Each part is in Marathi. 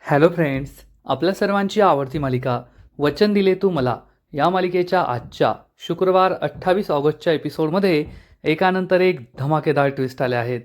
हॅलो फ्रेंड्स, आपल्या सर्वांची आवडती मालिका वचन दिले तू मला या मालिकेच्या आजच्या शुक्रवार 28 ऑगस्टच्या एपिसोडमध्ये एकानंतर एक धमाकेदार ट्विस्ट आले आहेत.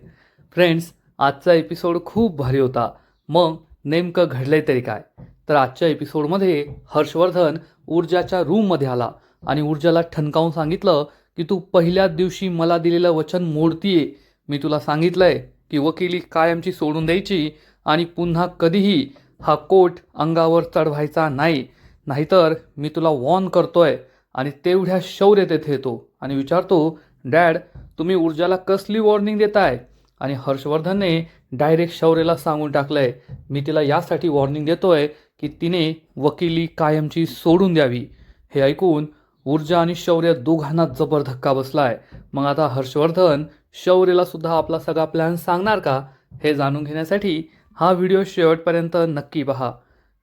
फ्रेंड्स, आजचा एपिसोड खूप भारी होता. मग नेमकं घडलंय तरी काय? तर आजच्या एपिसोडमध्ये हर्षवर्धन ऊर्जाच्या रूममध्ये आला आणि ऊर्जाला ठणकावून सांगितलं की तू पहिल्याच दिवशी मला दिलेलं वचन मोडतीये. मी तुला सांगितलंय की वकिली कायमची सोडून द्यायची आणि पुन्हा कधीही हा कोट अंगावर चढवायचा नाही, नाहीतर मी तुला वॉर्न करतोय. आणि तेवढ्या शौर्य तेथे येतो आणि विचारतो, डॅड तुम्ही ऊर्जाला कसली वॉर्निंग देताय? आणि हर्षवर्धनने डायरेक्ट शौर्यला सांगून टाकलंय, मी तिला यासाठी वॉर्निंग देतोय की तिने वकिली कायमची सोडून द्यावी. हे ऐकून ऊर्जा आणि शौर्य दोघांना जबर धक्का बसलाय. मग आता हर्षवर्धन शौर्यला सुद्धा आपला सगळा प्लॅन सांगणार का? हे जाणून घेण्यासाठी हा व्हिडिओ शेवटपर्यंत नक्की पहा.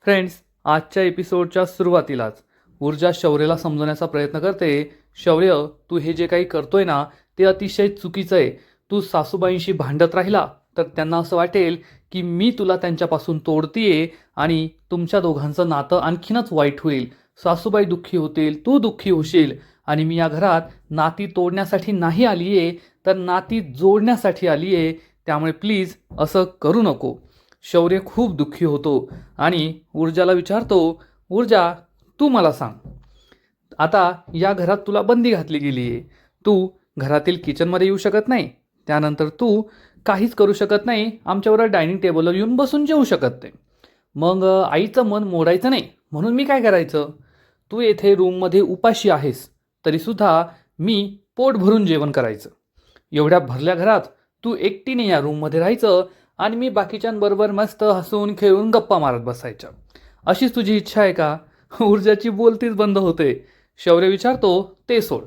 फ्रेंड्स, आजच्या एपिसोडच्या सुरुवातीलाच ऊर्जा शौर्यला समजवण्याचा प्रयत्न करते, शौर्य तू हे जे काही करतोय ना ते अतिशय चुकीचं आहे. तू सासूबाईंशी भांडत राहिला तर त्यांना असं वाटेल की मी तुला त्यांच्यापासून तोडतीये आणि तुमच्या दोघांचं नातं आणखीनच वाईट होईल. सासूबाई दुःखी होतील, तू दुःखी होशील आणि मी या घरात नाती तोडण्यासाठी नाही आलीये तर नाती जोडण्यासाठी आलीये. त्यामुळे प्लीज असं करू नको. शौर्य खूप दुःखी होतो आणि ऊर्जाला विचारतो, ऊर्जा तू मला सांग, आता या घरात तुला बंदी घातली गेली आहे. तू घरातील किचनमध्ये येऊ शकत नाही, त्यानंतर तू काहीच करू शकत नाही, आमच्याबरोबर डायनिंग टेबलवर येऊन बसून जेवू शकत नाही. मग आईचं मन मोडायचं नाही म्हणून मी काय करायचं? तू येथे रूममध्ये उपाशी आहेस तरीसुद्धा मी पोट भरून जेवण करायचं. एवढ्या भरल्या घरात तू एकटीने या रूममध्ये राहायचं आणि मी बाकीच्यांबरोबर मस्त हसून खेळून गप्पा मारत बसायच्या. अशीच तुझी इच्छा आहे का? ऊर्जाची बोलतीच बंद होते. शौर्य विचारतो, ते सोड,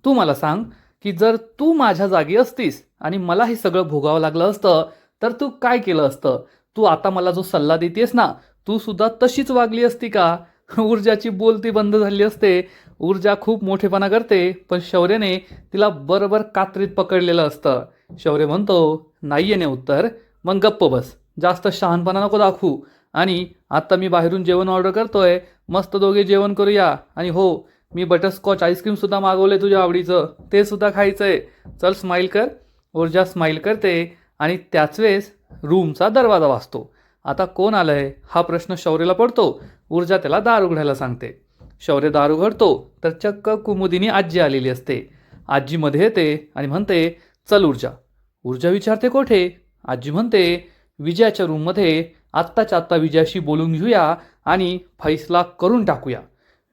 तू मला सांग की जर तू माझ्या जागी असतीस आणि मला हे सगळं भोगावं लागलं असतं तर तू काय केलं असतं? तू आता मला जो सल्ला देतेस ना, तू सुद्धा तशीच वागली असती का? ऊर्जाची बोलती बंद झाली असते. ऊर्जा खूप मोठेपणा करते, पण शौर्याने तिला बरोबर कात्रीत पकडलेलं असतं. शौर्य म्हणतो, नाही येणे उत्तर, मग गप्प बस, जास्त शहाणपणा नको दाखवू. आणि आत्ता मी बाहेरून जेवण ऑर्डर करतोय, मस्त दोघे जेवण करूया. आणि हो, मी बटरस्कॉच आईस्क्रीमसुद्धा मागवले तुझ्या आवडीचं, ते सुद्धा खायचंय. चल स्माईल कर. ऊर्जा स्माईल करते आणि त्याच वेळेस रूमचा दरवाजा वाजतो. आता कोण आलंय हा प्रश्न शौर्यला पडतो. ऊर्जा त्याला दार उघडायला सांगते. शौर्य दार उघडतो तर चक्क कुमुदिनी आजी आलेली असते. आजी मध्ये येते आणि म्हणते, चल ऊर्जा. ऊर्जा विचारते, कोठे? आजी म्हणते, विजयाच्या रूममध्ये आत्ताच्या आत्ता विजयाशी बोलून घेऊया आणि फैसला करून टाकूया.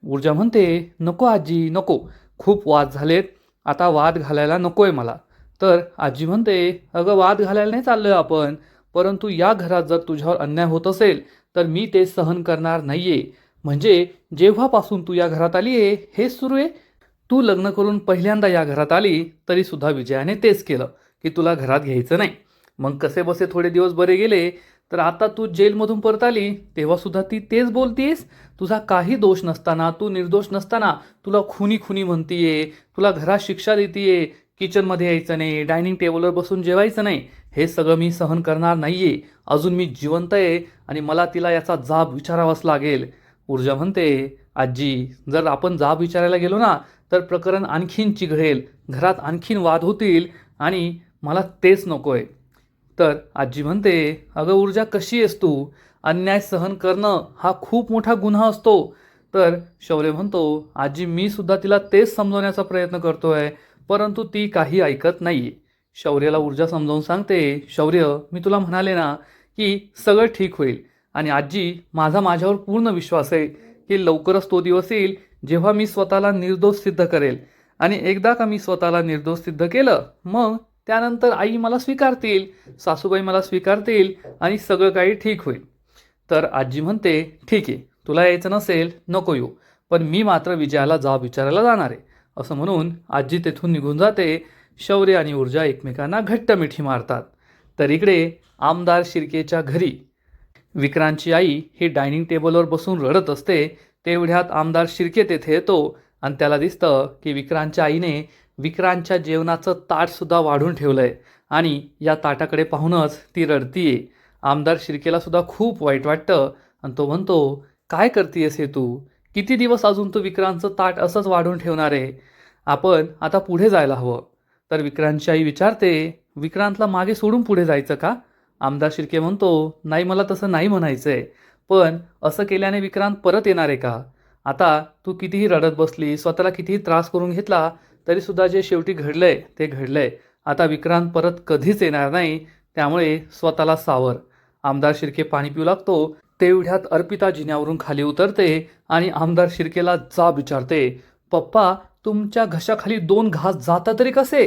ऊर्जा म्हणते, नको आजी नको, खूप वाद झालेत, आता वाद घालायला नकोय मला. तर आजी म्हणते, अगं वाद घालायला नाही चाललोय आपण, परंतु या घरात जर तुझ्यावर अन्याय होत असेल तर मी ते सहन करणार नाहीये. म्हणजे जेव्हापासून तू या घरात आली आहे हेच सुरू आहे. तू लग्न करून पहिल्यांदा या घरात आली तरी सुद्धा विजयाने तेच केलं की तुला घरात घ्यायचं नाही. मग कसे बसे थोडे दिवस बरे गेले, तर आता तू जेलमधून परत आली तेव्हा सुद्धा ती तेच बोलतीयस. तुझा काही दोष नसताना, तू निर्दोष नसताना तुला खुनी खुनी म्हणतीये, तुला घरात शिक्षा देतीये, किचनमध्ये यायचं नाही, डायनिंग टेबलवर बसून जेवायचं नाही. हे सगळं मी सहन करणार नाहीये. अजून मी जिवंत आहे आणि मला तिला याचा जाब विचारावाच लागेल. ऊर्जा म्हणते, आजी जर आपण जाब विचारायला गेलो ना तर प्रकरण आणखीन चिघळेल, घरात आणखीन वाद होतील आणि मला तेच नकोय. तर आजी म्हणते, अगं ऊर्जा कशी आहेस तू? अन्याय सहन करणं हा खूप मोठा गुन्हा असतो. तर शौर्य म्हणतो, आजी मी सुद्धा तिला तेच समजवण्याचा प्रयत्न करतोय, परंतु ती काही ऐकत नाहीये. शौर्याला ऊर्जा समजावून सांगते, शौर्य मी तुला म्हणाले ना की सगळं ठीक होईल. आणि आजी माझ्यावर पूर्ण विश्वास आहे की लवकरच तो दिवस येईल जेव्हा मी स्वतःला निर्दोष सिद्ध करेल. आणि एकदा का मी स्वतःला निर्दोष सिद्ध केलं मग त्यानंतर आई मला स्वीकारतील, सासूबाई मला स्वीकारतील आणि सगळं काही ठीक होईल. तर आजी म्हणते, ठीक आहे, तुला यायचं नसेल नको येऊ, पण मी मात्र विजयाला जाब विचारायला जाणार आहे. असं म्हणून आजी तेथून निघून जाते. शौर्य आणि ऊर्जा एकमेकांना घट्ट मिठी मारतात. तर इकडे आमदार शिर्केच्या घरी विक्रांतची आई ही डायनिंग टेबलवर बसून रडत असते. तेवढ्यात आमदार शिर्के तेथे येतो आणि त्याला दिसतं की विक्रांतच्या आईने विक्रांतच्या जेवणाचं ताटसुद्धा वाढून ठेवलंय आणि या ताटाकडे पाहूनच ती रडतीये. आमदार शिर्केला सुद्धा खूप वाईट वाटतं आणि तो म्हणतो, काय करतीयस हे तू? किती दिवस अजून तू विक्रांतचं ताट असंच वाढून ठेवणार आहे? आपण आता पुढे जायला हवं. तर विक्रांतची आई विचारते, विक्रांतला मागे सोडून पुढे जायचं का? आमदार शिर्के म्हणतो, नाही मला तसं नाही म्हणायचंय. पण असं केल्याने विक्रांत परत येणार आहे का? आता तू कितीही रडत बसली, स्वतःला कितीही त्रास करून घेतला, तरीसुद्धा जे शेवटी घडलंय ते घडलंय. आता विक्रांत परत कधीच येणार नाही, त्यामुळे स्वतःला सावर. आमदार शिर्के पाणी पिऊ लागतो. तेवढ्यात अर्पिता जिन्यावरून खाली उतरते आणि आमदार शिर्केला जाब विचारते, पप्पा तुमच्या घशाखाली 2 घास जाता तरी कसे?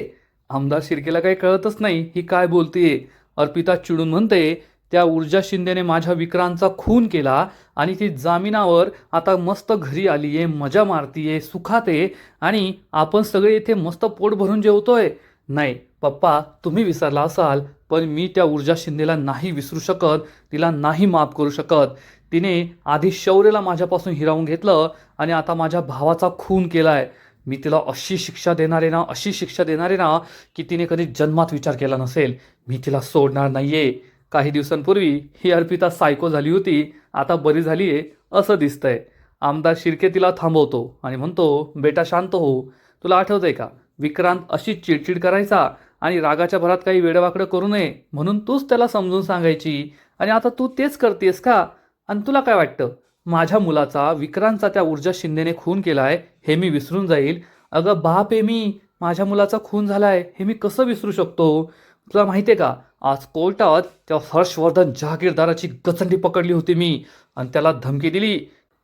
आमदार शिर्केला काही कळतच नाही ही काय बोलतीये. अर्पिता चिडून म्हणते, त्या ऊर्जा शिंदेने माझ्या विक्रांतचा खून केला आणि ती जामिनावर आता मस्त घरी आलीये, मजा मारतीये, सुखात आहे आणि आपण सगळे इथे मस्त पोट भरून जेवतोय. नाही पप्पा, तुम्ही विसरला असाल, पण मी त्या ऊर्जा शिंदेला नाही विसरू शकत, तिला नाही माफ करू शकत. तिने आधी शौर्यला माझ्यापासून हिरावून घेतलं आणि आता माझ्या भावाचा खून केलाय. मी तिला अशी शिक्षा देणार आहे ना, अशी शिक्षा देणार आहे ना, की तिने कधी जन्मात विचार केला नसेल. मी तिला सोडणार नाहीये. काही दिवसांपूर्वी ही अर्पिता सायको झाली होती, आता बरी झाली आहे असं दिसतंय. आमदार शिर्के तिला थांबवतो आणि म्हणतो, बेटा शांत हो. तुला आठवतंय का, विक्रांत अशी चिडचिड करायचा आणि रागाच्या भरात काही वेडवाकडं करू नये म्हणून तूच त्याला समजून सांगायची, आणि आता तू तेच करतेस का? आणि तुला काय वाटतं, माझ्या मुलाचा विक्रांतचा त्या ऊर्जा शिंदेने खून केलाय हे मी विसरून जाईल? अगं बाप आहे मी, माझ्या मुलाचा खून झालाय हे मी कसं विसरू शकतो? तुला माहितीये का, आज कोर्टात त्या हर्षवर्धन जहागीरदाराची गचंडी पकडली होती मी आणि त्याला धमकी दिली,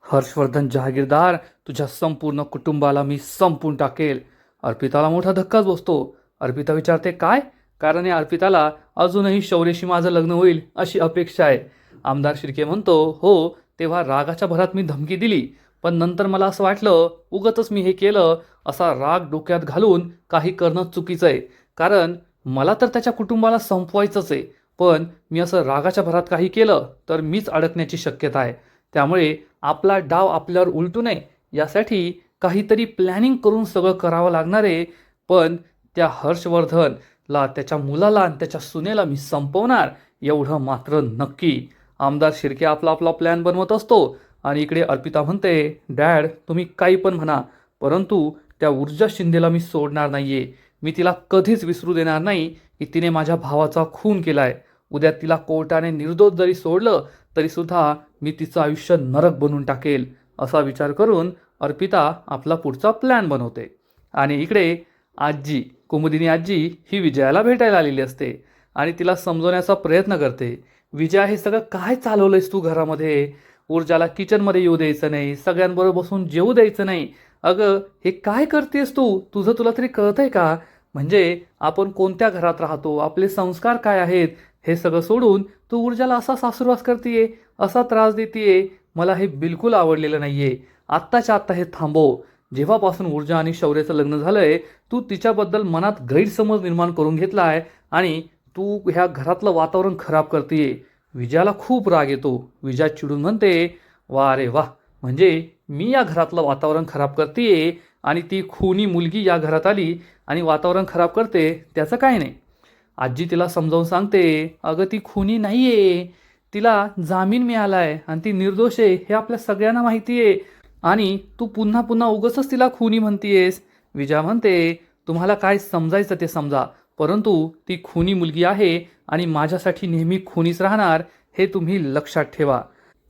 हर्षवर्धन जहागीरदार तुझ्या संपूर्ण कुटुंबाला मी संपून टाकेल. अर्पिताला मोठा धक्काच बसतो. अर्पिता विचारते, काय? कारण या अर्पिताला अजूनही शौर्यशी माझं लग्न होईल अशी अपेक्षा आहे. आमदार शिर्के म्हणतो, हो तेव्हा रागाच्या भरात मी धमकी दिली, पण नंतर मला असं वाटलं उगतच मी हे केलं, असा राग डोक्यात घालून काही करणं चुकीचं आहे. कारण मला तर त्याच्या कुटुंबाला संपवायचंच आहे, पण मी असं रागाच्या भरात काही केलं तर मीच अडकण्याची शक्यता आहे. त्यामुळे आपला डाव आपल्यावर उलटू नये यासाठी काहीतरी प्लॅनिंग करून सगळं करावं लागणार आहे. पण त्या हर्षवर्धनला, त्याच्या मुलाला आणि त्याच्या सुनेला मी संपवणार एवढं मात्र नक्की. आमदार शिर्के आपला आपला प्लॅन बनवत असतो आणि इकडे अर्पिता म्हणते, डॅड तुम्ही काही पण म्हणा, परंतु त्या ऊर्जा शिंदेला मी सोडणार नाहीये. मी तिला कधीच विसरू देणार नाही की तिने माझ्या भावाचा खून केलाय. उद्या तिला कोर्टाने निर्दोष जरी सोडलं तरीसुद्धा मी तिचं आयुष्य नरक बनवून टाकेल. असा विचार करून अर्पिता आपला पुढचा प्लॅन बनवते. आणि इकडे आजी, कुमुदिनी आजी ही विजयाला भेटायला आलेली असते आणि तिला समजवण्याचा प्रयत्न करते. विजया, हे सगळं काय चालवलंयस तू घरामध्ये? ऊर्जाला किचनमध्ये येऊ द्यायचं नाही, सगळ्यांबरोबर बसून जेवू द्यायचं नाही. अगं हे काय करतेस तू? तुझं तुला तरी कळतंय का? म्हणजे आपण कोणत्या घरात राहतो, आपले संस्कार काय आहेत, हे सगळं सोडून तू ऊर्जाला असा सासुरवास करतीये, असा त्रास देतीये. मला हे बिलकुल आवडलेलं नाहीये. आत्ताच्या आत्ता हे थांबव. जेव्हापासून ऊर्जा आणि शौर्याचं लग्न झालंय, तू तिच्याबद्दल मनात गैरसमज निर्माण करून घेतलाय आणि तू ह्या घरातलं वातावरण खराब करतेय. विजयाला खूप राग येतो. विजया चिडून म्हणते, वा रे वा, म्हणजे मी या घरातलं वातावरण खराब करतेय आणि ती खुनी मुलगी या घरात आली आणि वातावरण खराब करते, त्याचं काय नाही. आजी तिला समजावून सांगते, अगं ती खुनी नाहीये, तिला जामीन मिळालाय आणि ती निर्दोष आहे हे आपल्या सगळ्यांना माहिती आहे, आणि तू पुन्हा पुन्हा उगाचच तिला खुनी म्हणतीयेस. विजया म्हणते, तुम्हाला काय समजायचं ते समजा, परंतु ती खुनी मुलगी आहे आणि माझ्यासाठी नेहमी खुनीच राहणार हे तुम्ही लक्षात ठेवा.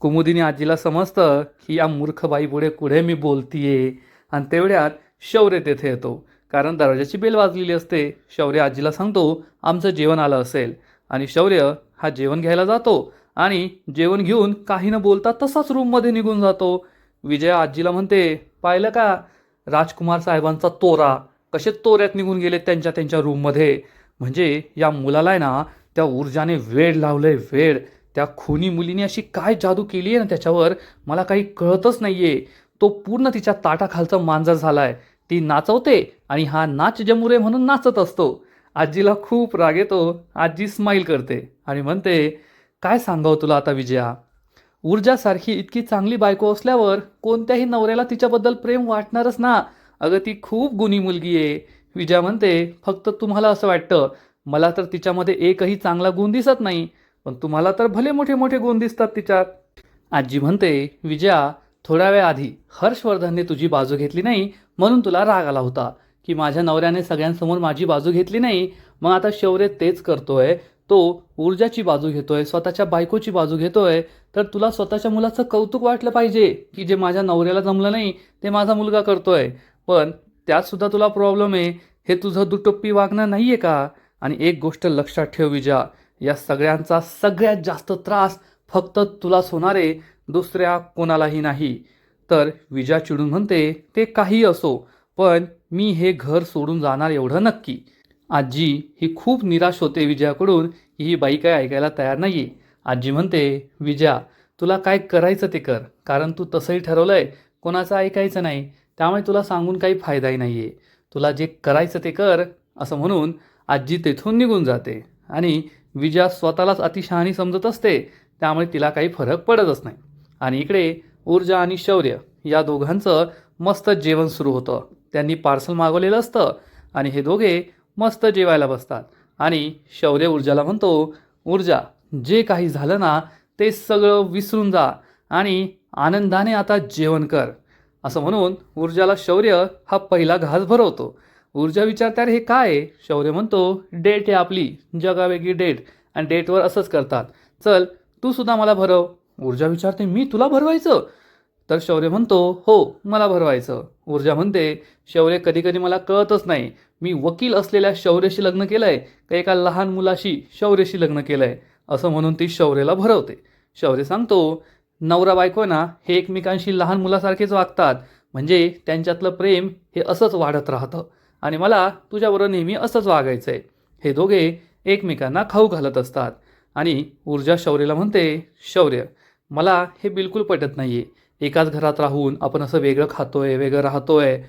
कुमुदिनी आजीला समजतं की या मूर्ख बाईपुढे पुढे मी बोलतीये. आणि तेवढ्यात शौर्य तेथे येतो, कारण दरवाजाची बेल वाजलेली असते. शौर्य आजीला सांगतो आमचं जेवण आलं असेल, आणि शौर्य हा जेवण घ्यायला जातो आणि जेवण घेऊन काही न बोलता तसाच रूममध्ये निघून जातो. विजया आजीला म्हणते, पाहिलं का राजकुमार साहेबांचा तोरा, कसे तोऱ्यात निघून गेले त्यांच्या त्यांच्या रूममध्ये. म्हणजे या मुलाला आहे ना, त्या ऊर्जाने वेड लावलंय, वेड. त्या खुनी मुलीने अशी काय जादू केली आहे ना त्याच्यावर, मला काही कळतच नाहीये. तो पूर्ण तिच्या ताटाखालचं मांजर झालाय. ती नाचवते आणि हा नाच जमुरे म्हणून नाचत असतो. आजीला खूप राग येतो. आजी स्माईल करते आणि म्हणते, काय सांगावं तुला आता विजया, ऊर्जासारखी इतकी चांगली बायको असल्यावर कोणत्याही नवऱ्याला तिच्याबद्दल प्रेम वाटणारच ना. अगं ती खूप गुणी मुलगी आहे. विजया म्हणते, फक्त तुम्हाला असं वाटतं, मला तर तिच्यामध्ये एकही चांगला गुण दिसत नाही. पण तुम्हाला तर भले मोठे मोठे गुण दिसतात तिच्यात. आजी म्हणते, विजया, थोड्या वेळ आधी हर्षवर्धनने तुझी बाजू घेतली नाही म्हणून तुला राग आला होता की माझ्या नवऱ्याने सगळ्यांसमोर माझी बाजू घेतली नाही. मग आता शौर्य तेच करतोय. तो ऊर्जाची बाजू घेतोय, स्वतःच्या बायकोची बाजू घेतोय. तर तुला स्वतःच्या मुलाचं कौतुक वाटलं पाहिजे की जे माझ्या नवऱ्याला जमलं नाही ते माझा मुलगा करतोय. पण त्यात सुद्धा तुला प्रॉब्लेम आहे. हे तुझं दुटप्पी वागणं नाही आहे का? आणि एक गोष्ट लक्षात ठेव विजया, या सगळ्यांचा सगळ्यात जास्त त्रास फक्त तुलाच होणार आहे, दुसऱ्या कोणालाही नाही. तर विजया चिडून म्हणते, ते काही असो, पण मी हे घर सोडून जाणार एवढं नक्की. आजी ही खूप निराश होते विजयाकडून की ही बाई काय ऐकायला तयार नाही आहे. आजी म्हणते, विजया, तुला काय करायचं ते कर, कारण तू तसंही ठरवलंय कोणाचं ऐकायचं नाही. त्यामुळे तुला सांगून काही फायदाही नाही आहे. तुला जे करायचं ते कर, असं म्हणून आजी तेथून निघून जाते. आणि विजया स्वतःलाच अतिशहाणी समजत असते, त्यामुळे तिला काही फरक पडतच नाही. आणि इकडे ऊर्जा आणि शौर्य या दोघांचं मस्त जेवण सुरू होतं. त्यांनी पार्सल मागवलेलं असतं आणि हे दोघे मस्त जेवायला बसतात. आणि शौर्य ऊर्जाला म्हणतो, ऊर्जा, जे काही झालं ना ते सगळं विसरून जा आणि आनंदाने आता जेवण कर. असं म्हणून ऊर्जाला शौर्य हा पहिला घास भरवतो. ऊर्जा विचारते, अरे हे काय आहे? शौर्य म्हणतो, डेट आहे आपली, जगावेगळी डेट, आणि डेटवर असंच करतात. चल तू सुद्धा मला भरव. ऊर्जा विचारते, मी तुला भरवायचं? तर शौर्य म्हणतो, हो, मला भरवायचं. ऊर्जा म्हणते, शौर्य, कधी कधी मला कळतच नाही, मी वकील असलेल्या शौर्यशी लग्न केलंय का एका लहान मुलाशी शौर्यशी लग्न केलंय. असं म्हणून ती शौर्यला भरवते. शौर्य सांगतो, नवरा बायको ना हे एकमेकांशी लहान मुलासारखेच वागतात, म्हणजे त्यांच्यातलं प्रेम हे असंच वाढत राहतं आणि मला तुझ्याबरोबर नेहमी असंच वागायचं आहे. हे दोघे एकमेकांना खाऊ घालत असतात. आणि ऊर्जा शौर्यला म्हणते, शौर्य, मला हे बिलकुल पटत नाही आहे. एकाच घरात राहून आपण असं वेगळं खातोय, वेगळं राहतोय.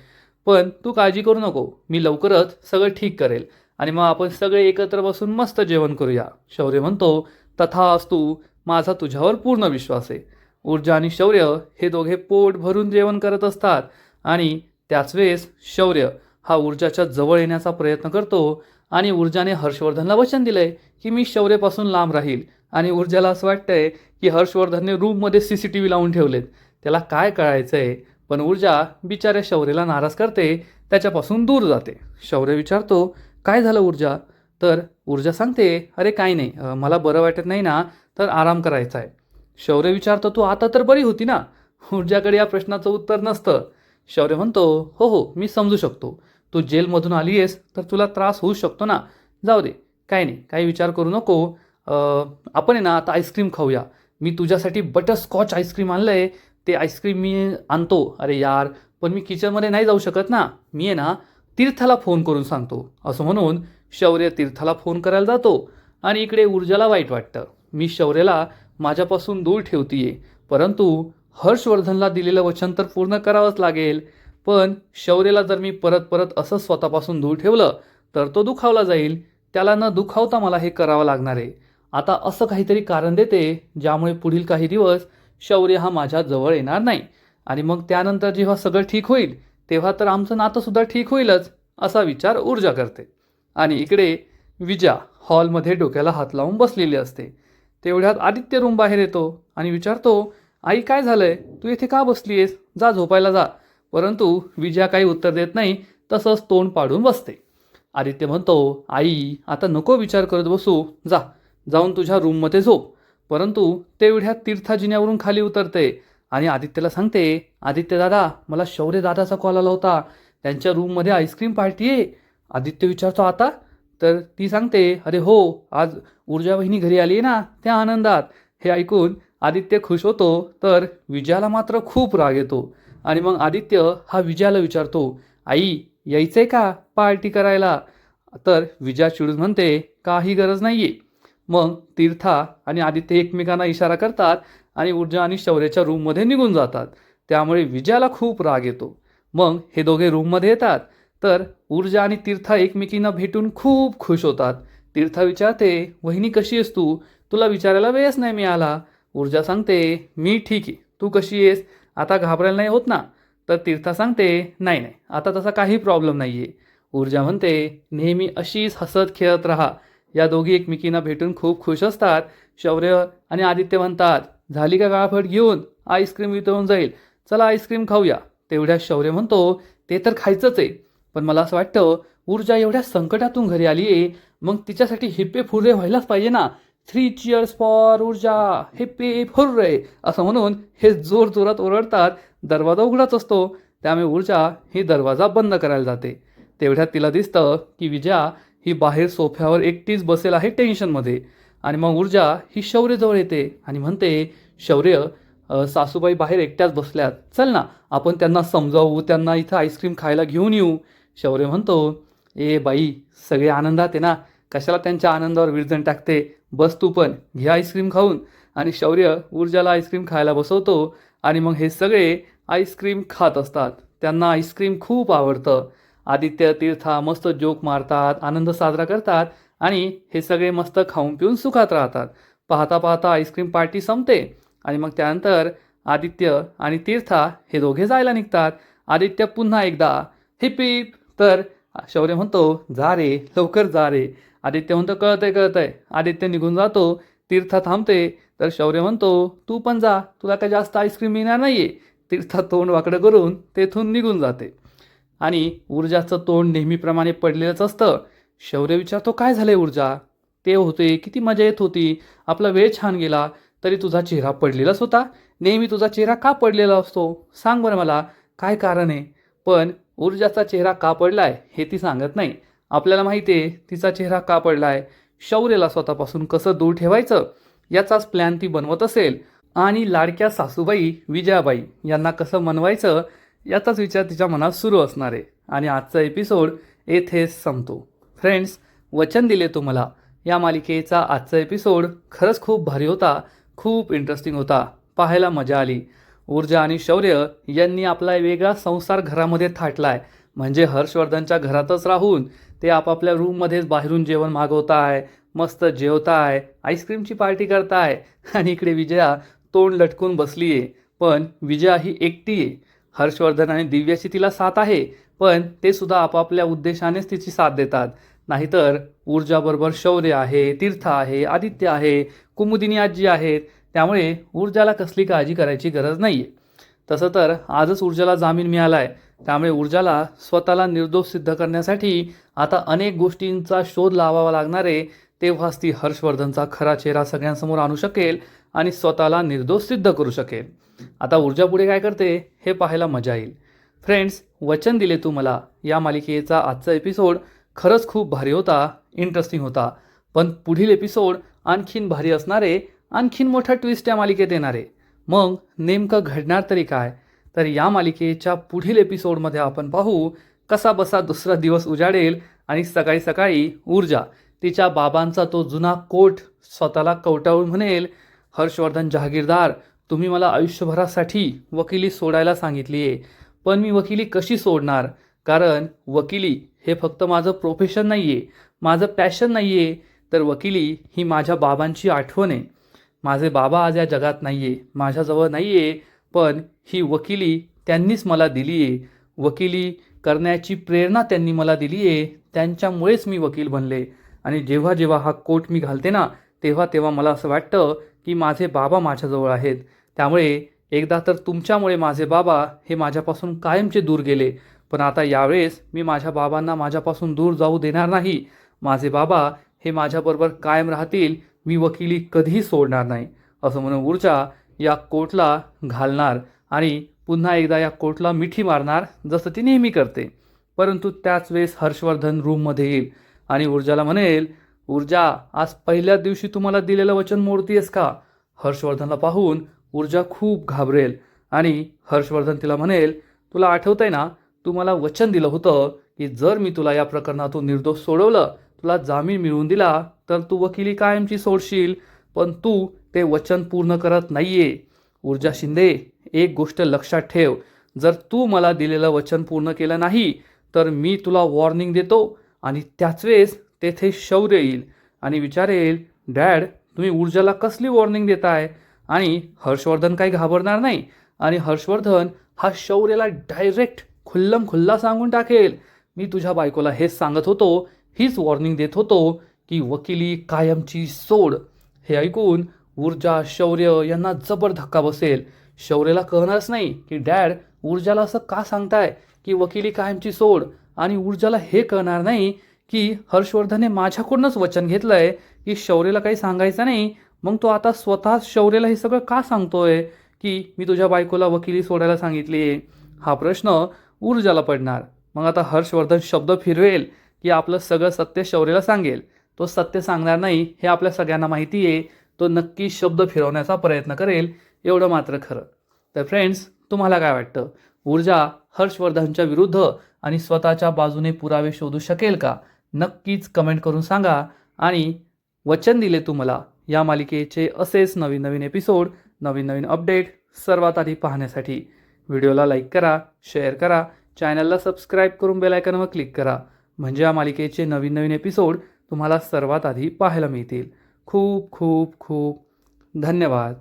पण तू काळजी करू नको, मी लवकरच सगळं ठीक करेल आणि मग आपण सगळे एकत्र बसून मस्त जेवण करूया. शौर्य म्हणतो, तथास्तु, माझा तुझ्यावर पूर्ण विश्वास आहे. ऊर्जा आणि शौर्य हे दोघे पोट भरून जेवण करत असतात. आणि त्याच वेळेस शौर्य हा ऊर्जाच्या जवळ येण्याचा प्रयत्न करतो. आणि ऊर्जाने हर्षवर्धनला वचन दिलंय की मी शौर्यपासून लांब राहील. आणि ऊर्जाला असं वाटतंय की हर्षवर्धनने रूममध्ये CCTV लावून ठेवलेत, त्याला काय कळायचंय. पण ऊर्जा बिचाऱ्या शौर्यला नाराज करते, त्याच्यापासून दूर जाते. शौर्य विचारतो, काय झालं ऊर्जा? तर ऊर्जा सांगते, अरे काय नाही, मला बरं वाटत नाही ना, तर आराम करायचा आहे. शौर्य विचारतो, तू आता तर बरी होती ना? ऊर्जाकडे या प्रश्नाचं उत्तर नसतं. शौर्य म्हणतो, हो हो, मी समजू शकतो, तू जेलमधून आली आहेस तर तुला त्रास होऊ शकतो ना. जाऊ दे, काय नाही, काही विचार करू नको. आपण आहे ना आता आईस्क्रीम खाऊया. मी तुझ्यासाठी बटरस्कॉच आईस्क्रीम आणलं आहे, ते आईस्क्रीम मी आणतो. अरे यार, पण मी किचनमध्ये नाही जाऊ शकत ना, मी आहे ना तीर्थाला फोन करून सांगतो. असं म्हणून शौर्य तीर्थाला फोन करायला जातो. आणि इकडे ऊर्जाला वाईट वाटतं, मी शौर्यला माझ्यापासून दूर ठेवतीये, परंतु हर्षवर्धनला दिलेलं वचन तर पूर्ण करावंच लागेल. पण शौर्यला जर मी परत परत असंच स्वतःपासून दूर ठेवलं तर तो दुखावला जाईल. त्याला न दुखावता मला हे करावं लागणार आहे. आता असं काहीतरी कारण देते ज्यामुळे पुढील काही दिवस शौर्य हा माझ्या जवळ येणार नाही. आणि मग त्यानंतर जेव्हा सगळं ठीक होईल तेव्हा तर आमचं नातंसुद्धा ठीक होईलच, असा विचार ऊर्जा करते. आणि इकडे विजया हॉलमध्ये डोक्याला हात लावून बसलेली असते. तेवढ्यात आदित्य रूम बाहेर येतो आणि विचारतो, आई काय झालंय, तू इथे का बसली आहेस, जा झोपायला जा. परंतु विजया काही उत्तर देत नाही, तसंच तोंड पाडून बसते. आदित्य म्हणतो, आई आता नको विचार करत बसू, जा जाऊन तुझ्या रूममध्ये झोप. परंतु तेवढ्यात तीर्था जिन्यावरून खाली उतरते आणि आदित्यला सांगते, आदित्य दादा, मला शौर्य दादाचा कॉल आला होता, त्यांच्या रूममध्ये आईस्क्रीम पार्टी आहे. आदित्य विचारतो, आता? तर ती सांगते, अरे हो, आज ऊर्जा वहिनी घरी आली आहे ना, त्या आनंदात. हे ऐकून आदित्य खुश होतो, तर विजयाला मात्र खूप राग येतो. आणि मग आदित्य हा विजयाला विचारतो, आई यायचंय का पार्टी करायला? तर विजया चिडून म्हणते, काही गरज नाही आहे. मग तीर्था आणि आदित्य एकमेकांना इशारा करतात आणि ऊर्जा आणि शौर्याच्या रूममध्ये निघून जातात. त्यामुळे विजयाला खूप राग येतो. मग हे दोघे रूममध्ये येतात, तर ऊर्जा आणि तीर्था एकमेकींना भेटून खूप खुश होतात. तीर्था विचारते, वहिनी कशी आहेस तू, तुला विचारायला वेळच नाही मिळाला. ऊर्जा सांगते, मी ठीक आहे, तू कशी आहेस, आता घाबरायला नाही होत ना? तर तीर्था सांगते, नाही नाही, आता तसा काही प्रॉब्लेम नाही आहे. ऊर्जा म्हणते, नेहमी अशीच हसत खेळत राहा. या दोघी एकमेकींना भेटून खूप खुश असतात. शौर्य आणि आदित्य म्हणतात, झाली का गाळफट घेऊन, आईस्क्रीम वितळून जाईल, चला आईस्क्रीम खाऊया. तेवढ्या शौर्य म्हणतो, ते तर खायचंच आहे, पण मला असं वाटतं ऊर्जा एवढ्या संकटातून घरी आली आहे, मग तिच्यासाठी हिप्पे फुर्रे व्हायलाच पाहिजे ना. 3 चीअर्स फॉर ऊर्जा, हिप्पे फुर्रे असं म्हणून हे जोर जोरात ओरडतात. दरवाजा उघडाच असतो, त्यामुळे ऊर्जा ही दरवाजा बंद करायला जाते. तेवढ्यात तिला दिसतं की विजया ही बाहेर सोफ्यावर एकटीच बसेल आहे टेन्शनमध्ये. आणि मग ऊर्जा ही शौर्यजवळ येते आणि म्हणते, शौर्य, सासूबाई बाहेर एकट्याच बसल्यात, चल ना आपण त्यांना समजावू, त्यांना इथं आईस्क्रीम खायला घेऊन येऊ. शौर्य म्हणतो, ए बाई, सगळे आनंदात आहे ना, कशाला त्यांच्या आनंदावर विरजण टाकते, बस तू पण घे आईस्क्रीम खाऊन. आणि शौर्य ऊर्जाला आईस्क्रीम खायला बसवतो आणि मग हे सगळे आईस्क्रीम खात असतात. त्यांना आईस्क्रीम खूप आवडतं. आदित्य, तीर्था मस्त जोक मारतात, आनंद साजरा करतात आणि हे सगळे मस्त खाऊन पिऊन सुखात राहतात. पाहता पाहता आईस्क्रीम पार्टी संपते आणि मग त्यानंतर आदित्य आणि तीर्था हे दोघे जायला निघतात. आदित्य पुन्हा एकदा हिप हिप, तर शौर्य म्हणतो, जा रे लवकर जा रे. आदित्य म्हणतो, कळतंय. आदित्य निघून जातो. तीर्था थांबते, तर शौर्य म्हणतो, तू पण जा, तुला काय जास्त आईस्क्रीम मिळणार नाहीये. तीर्था तोंड वाकडं करून तेथून निघून जाते आणि ऊर्जाचं तोंड नेहमीप्रमाणे पडलेलंच असतं. शौर्य विचारतो, काय झालंय ऊर्जा? ते होते, किती मजा येत होती, आपला वेळ छान गेला, तरी तुझा चेहरा पडलेलाच होता. नेहमी तुझा चेहरा का पडलेला असतो, सांग बरं मला, काय कारण आहे? पण ऊर्जाचा चेहरा का पडलाय हे ती सांगत नाही. आपल्याला माहिती आहे तिचा चेहरा का पडलाय. शौर्यला स्वतःपासून कसं दूर ठेवायचं याचाच प्लॅन ती बनवत असेल आणि लाडक्या सासूबाई विजयाबाई यांना कसं मनवायचं याचाच विचार तिच्या मनात सुरू असणार आहे. आणि आजचा एपिसोड येथेच संपतो. फ्रेंड्स, वचन दिले तुम्हाला या मालिकेचा आजचा एपिसोड खरंच खूप भारी होता, खूप इंटरेस्टिंग होता, पाहायला मजा आली. ऊर्जा आणि शौर्य यांनी आपला वेगळा संसार घरामध्ये थाटलाय. म्हणजे हर्षवर्धनच्या घरातच राहून ते आपापल्या रूममध्येच बाहेरून जेवण मागवताय, मस्त जेवताय, आईस्क्रीमची पार्टी करताय आणि इकडे विजया तोंड लटकून बसली आहे. पण विजया ही एकटी आहे. हर्षवर्धन आणि दिव्याची तिला साथ आहे, पण ते सुद्धा आपापल्या उद्देशानेच तिची साथ देतात. नाहीतर ऊर्जाबरोबर शौर्य आहे, तीर्थ आहे, आदित्य आहे, कुमुदिनी आजी आहेत. त्यामुळे ऊर्जाला कसली काळजी करायची गरज नाही आहे. तसं तर आजच ऊर्जाला जामीन मिळाला आहे. त्यामुळे ऊर्जाला स्वतःला निर्दोष सिद्ध करण्यासाठी आता अनेक गोष्टींचा शोध लावावा लागणार आहे. तेव्हाच ती हर्षवर्धनचा खरा चेहरा सगळ्यांसमोर आणू शकेल आणि स्वतःला निर्दोष सिद्ध करू शकेल. आता ऊर्जा पुढे काय करते हे पाहायला मजा येईल. फ्रेंड्स, वचन दिले तू मला या मालिकेचा आजचा एपिसोड खरंच खूप भारी होता, इंटरेस्टिंग होता. पण पुढील एपिसोड आणखीन भारी असणारे, आणखीन मोठा ट्विस्ट या मालिकेत येणार आहे. मग नेमकं घडणार तरी काय? तर या मालिकेच्या पुढील एपिसोडमध्ये आपण पाहू कसा बसा दुसरा दिवस उजाडेल आणि सकाळी सकाळी ऊर्जा तिच्या बाबांचा तो जुना कोट स्वतःला कवटाळून म्हणेल, हर्षवर्धन जहागीरदार, तुम्ही मला आयुष्यभरासाठी वकिली सोडायला सांगितली आहे, पण मी वकिली कशी सोडणार? कारण वकिली हे फक्त माझं प्रोफेशन नाही आहे, माझं पॅशन नाही आहे, तर वकिली ही माझ्या बाबांची आठवण आहे. माझे बाबा आज या जगात नाही आहे, माझ्याजवळ नाही आहे, पण ही वकिली त्यांनीच मला दिली आहे. वकिली करण्याची प्रेरणा त्यांनी मला दिली आहे, त्यांच्यामुळेच मी वकील बनले. आणि जेव्हा जेव्हा हा कोट मी घालते ना, तेव्हा तेव्हा मला असं वाटतं की माझे बाबा माझ्याजवळ आहेत. त्यामुळे एकदा तर तुमच्यामुळे माझे बाबा हे माझ्यापासून कायमचे दूर गेले, पण आता यावेळेस मी माझ्या बाबांना माझ्यापासून दूर जाऊ देणार नाही. माझे बाबा हे माझ्याबरोबर कायम राहतील, मी वकिली कधीही सोडणार नाही. असं म्हणून ऊर्जा या कोटला घालणार आणि पुन्हा एकदा या कोटला मिठी मारणार जसं ती नेहमी करते. परंतु त्याच वेळेस हर्षवर्धन रूममध्ये येईल आणि ऊर्जाला म्हणेल, ऊर्जा, आज पहिल्याच दिवशी तुम्हाला दिलेलं वचन मोडतीयस का? हर्षवर्धनला पाहून ऊर्जा खूप घाबरेल आणि हर्षवर्धन तिला म्हणेल, तुला आठवतंय ना, तू मला वचन दिलं होतं की जर मी तुला या प्रकरणातून निर्दोष सोडवलं, तुला जामीन मिळवून दिला, तर तू वकिली कायमची सोडशील. पण तू ते वचन पूर्ण करत नाहीये. ऊर्जा शिंदे, एक गोष्ट लक्षात ठेव, जर तू मला दिलेलं वचन पूर्ण केलं नाही तर मी तुला वॉर्निंग देतो. आणि त्याच वेळेस तेथे शौर्य येईल आणि विचारेल, डॅड, तुम्ही ऊर्जाला कसली वॉर्निंग देताय? आणि हर्षवर्धन काही घाबरणार नाही आणि हर्षवर्धन हा शौर्यला डायरेक्ट खुल्लम खुल्ला सांगून टाकेल, मी तुझ्या बायकोला हेच सांगत होतो, हीच वॉर्निंग देत होतो की वकिली कायमची सोड. हे ऐकून ऊर्जा, शौर्य यांना जबर धक्का बसेल. शौर्यला कळणारच नाही की डॅड ऊर्जाला असं का सांगताय की वकिली कायमची सोड, आणि ऊर्जाला हे कळणार नाही की हर्षवर्धनने माझ्याकडूनच वचन घेतलंय की शौर्यला काही सांगायचं नाही. मग तो आता स्वतः शौर्यला हे सगळं का सांगतोय की मी तुझ्या बायकोला वकिली सोडायला सांगितली आहे. हा प्रश्न ऊर्जाला पडणार. मग आता हर्षवर्धन शब्द फिरवेल की आपलं सगळं सत्य शौर्यला सांगेल. तो सत्य सांगणार नाही हे आपल्या सगळ्यांना माहिती आहे. तो नक्की शब्द फिरवण्याचा प्रयत्न करेल, एवढं मात्र खरं. तर फ्रेंड्स, तुम्हाला काय वाटतं? ऊर्जा हर्षवर्धनच्या विरुद्ध आणि स्वतःच्या बाजूने पुरावे शोधू शकेल का? नक्कीच कमेंट करून सांगा. आणि वचन दिले तू मला या मालिकेचे असेच नवीन नवीन एपिसोड, नवीन नवीन अपडेट सर्वात आधी पाहण्यासाठी व्हिडिओला लाईक करा, शेअर करा, चॅनलला सबस्क्राईब करून बेल आयकॉनवर क्लिक करा. म्हणजे या मालिकेचे नवीन नवीन एपिसोड तुम्हाला सर्वात आधी पाहायला मिळतील. खूप खूप खूप धन्यवाद.